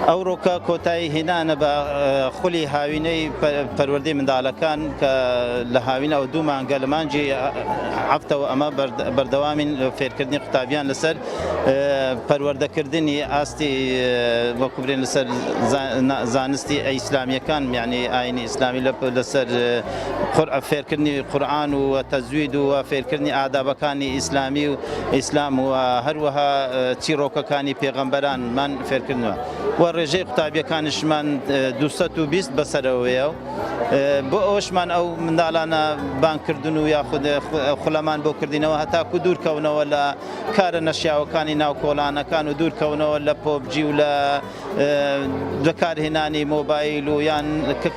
ئەو ڕۆکە کۆتایی هێنانە بە خولی هاوینەی پەروەردەی منداڵەکان کە لە هاوینە ئەو دوو مانگە لە مانجی هەفتەوە ئەمە بەردەوامین فێرکردنی قوتابیان لەسەر پەروەردەکردنی ئاستی وەکو برێن لەسەر زانستی ئیسلامیەکان یعنی ئاینی ئیسلامی لەسەر فێرکردنی قورئان و تەجوید و فێرکردنی ئادابەکانی ئیسلامی و ئیسلام و هەروەها چیرۆکەکانی پێغەمبەرانمان فێرکردنەوە و ڕێژەی قوتابیەکانیشمان 220 بەسەرەوەیە بۆ ئەوشمان ئەو منداڵانە بانکردن و یاخود خوڵەمان بۆ کردینەوە هەتاکو دوورکەونەوە لە کارە نەشیاوەکانی ناو کۆڵانەکان و دوورکەونەوە لە پۆبجی و لە بەکارهێنانی مۆبایل و یان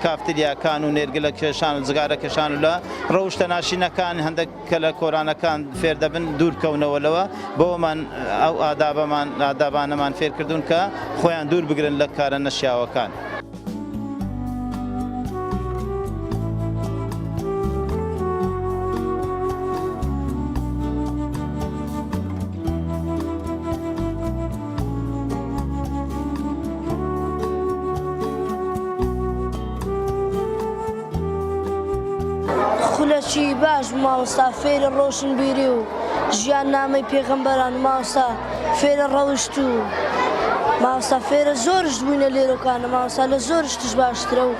کافتریاکان و نێرگلە کێشان و جگارە کێشان و لە ڕەوشتە ناشینەکان هەندێک کە لە کۆرانەکان فێر دەبن دوورکەونەوەلەوە بۆمان ئەو ئادابانەمان فێرکردون کە خۆیان دوور بگرن لە کارە نەشیاوەکان. خولەکی باش مامۆستا فێرە ڕۆشنبیری و ژیان نامەی پێغەمبەران و مامۆستا فێرە ڕەوشت و مامۆستا فێرە زۆرش بووینە لێرەکانە مامۆستا لە زۆرش تش باشترە و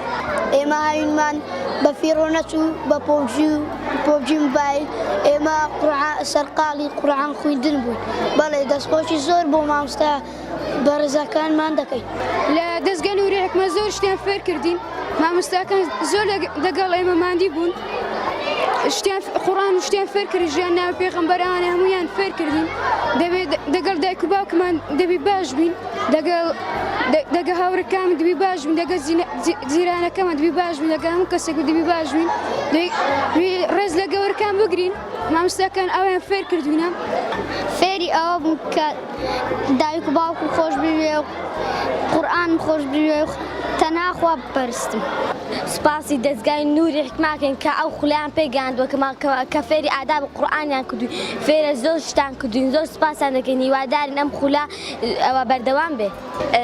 ئێمە هاوینمان بە فیڕۆ نەچوو بە پۆبجی موبایل ئێمە سەرقاڵی قورئان خوێندن بووین بەڵێ دەستخۆشی زۆر بۆ مامۆستا بەڕێزەکانمان دەکەین. لە دەستگای نووری حکمە زۆر شتیان فێر کردین مامۆستاکان زۆر لەگەڵ ئێمە ماندی بوون قورئان و شتیان فێر کرد ژیان ناوی پێغەمبەرانە هەموویان فێر کردین دەگەڵ دایک و باوکمان دەبی باش بین دەگە هاوڕەکان دەبی باش بین دەگە جیرانەکەمان دەبی باش بین دەگە هەموو کەسێک دەبی باش بین ڕێز لە گەورەکان بگرین مامۆستاکان ئەویان فێر کردوینە فێری ئەوە بوو کە دایک و باوکم خۆش بوێ و قورئانم خۆش بوێ و تەنها خوا بپەرستم. سپاسی دەستگای نووری حکماکەن کە ئەو خولیان پێگەیاندووە کە فێری ئاداب و قورئانیان کردووی فێرە زۆر شتان کردوین زۆر سپاسیان دەکەین هیوادارین ئەم خولا ئەوە بەردەوام بێ.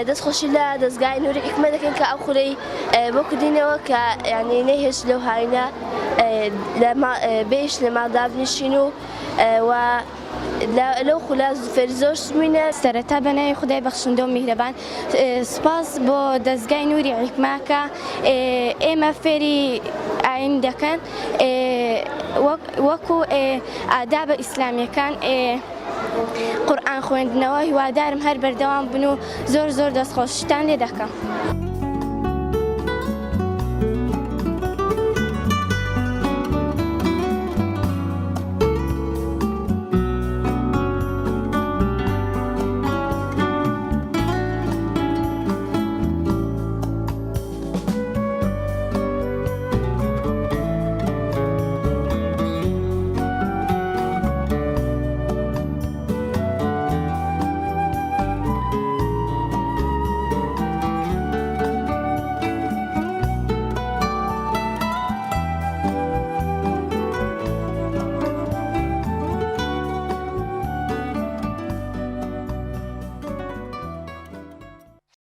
دەستخۆشی لە دەستگای نووری حکمە دەکەن کە ئەو خولەی بۆ کردینەوە کە یعنی نەهێش لەو هاوینە بێش لە ماڵدا بنیشین و لەو خولا فێر زۆر سمینە. سەرەتا بەناوی خودای بەخشندە و میهرەبان سپاس بۆ دەستگای نووری حکماکە ئێمە فێری ئاین دەکەن وەکو ئادابە ئیسلامیەکان قورئان خوێندنەوە هیوادارم هەر بەردەوام بن و زۆر دەستخۆشتان لێ دەکەم.